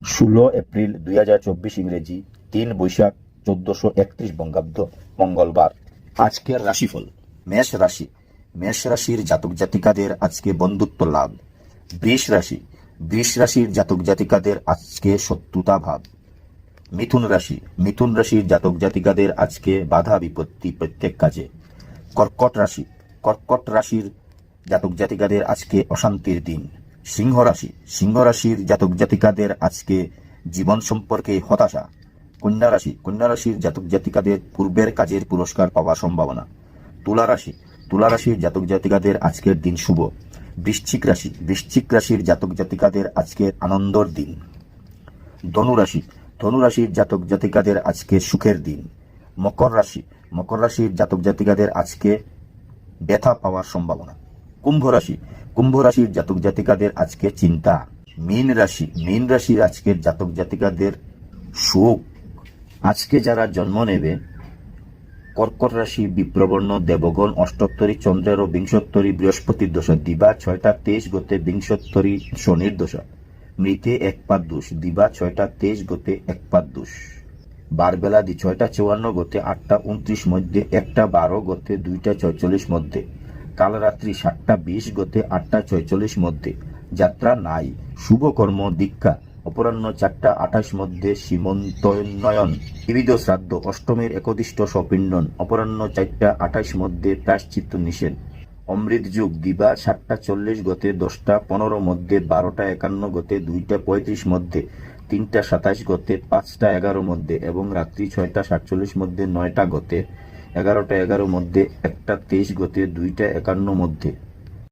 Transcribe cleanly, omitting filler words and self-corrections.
16 April 2024 ইংরেজি 3 বৈশাখ 1431 বঙ্গাব্দ মঙ্গলবার। আজকের রাশিফল। মেষ রাশি। মেষ রাশির জাতক জাতিকাদের আজকে বন্ধুত্ব লাভ। বৃষ রাশি। বৃষ রাশির জাতক জাতিকাদের আজকে শত্রুতা ভাব। মিথুন রাশি। মিথুন রাশির জাতক জাতিকাদের আজকে বাধা বিপত্তি প্রত্যেক কাজে। কর্কট রাশি। কর্কট রাশির জাতক জাতিকাদের আজকে অশান্তির দিন। সিংহ রাশি। সিংহ রাশির জাতক জাতিকাদের আজকে জীবন সম্পর্কে হতাশা। কন্যা রাশি। কন্যা রাশির জাতক জাতিকাদের পূর্বের কাজের পুরস্কার পাওয়ার সম্ভাবনা। তুলা রাশি। তুলা রাশির জাতক জাতিকাদের আজকের দিন শুভ। বৃশ্চিক রাশি। বৃশ্চিক রাশির জাতক জাতিকাদের আজকের আনন্দর দিন। ধনু রাশি। ধনু রাশির জাতক জাতিকাদের আজকে সুখের দিন। মকর রাশি। মকর রাশির জাতক জাতিকাদের আজকে ব্যথা পাওয়ার সম্ভাবনা। কুম্ভ রাশি। কুম্ভ রাশির জাতক জাতিকাদের আজকে চিন্তা। মীন রাশি। মীন রাশির আজকের জাতক জাতিকাদের সুখ। আজকে যারা জন্ম নেবে কর্কট রাশি, বিপ্রবর্ণ, দেবগণ, অষ্টোত্তরী চন্দ্রের ও বিংশোত্তরী বৃহস্পতির দশা, দিবা 6টা 23 গতে বিংশোত্তরী শনির দশা, মৃতে 1 পাদ দোষ, দিবা 6টা 23 গতে 1 পাদ দোষ, বারবেলা 6টা 54 গতে 8টা 29 মধ্যে, 1টা 12 গতে 2টা 44 মধ্যে, কাল রাত্রি 7টা 20 গতে 8টা 46 মধ্যে, যাত্রা নাই, শুভ কর্ম দীক্ষা, অপরাহ্ন 4টা 28 মধ্যে সীমন্তোন্নয়ন, বিবিধ শ্রাদ্ধ, অষ্টমীর একদিষ্ট সপিণ্ডন, অপরাহ্ন 4টা 28 মধ্যে প্রায়শ্চিত্ত নিষেধ, অমৃত যুগ, দিবা 7টা 40 গতে 10টা 15 মধ্যে, 12টা 51 গতে 2টা 35 মধ্যে, 3টা 27 গতে 5টা 11 মধ্যে এবং রাত্রি 6টা 47 মধ্যে, 9টা গতে 11টা 11 মধ্যে, 1টা 23 গতে 2টা 51 মধ্যে।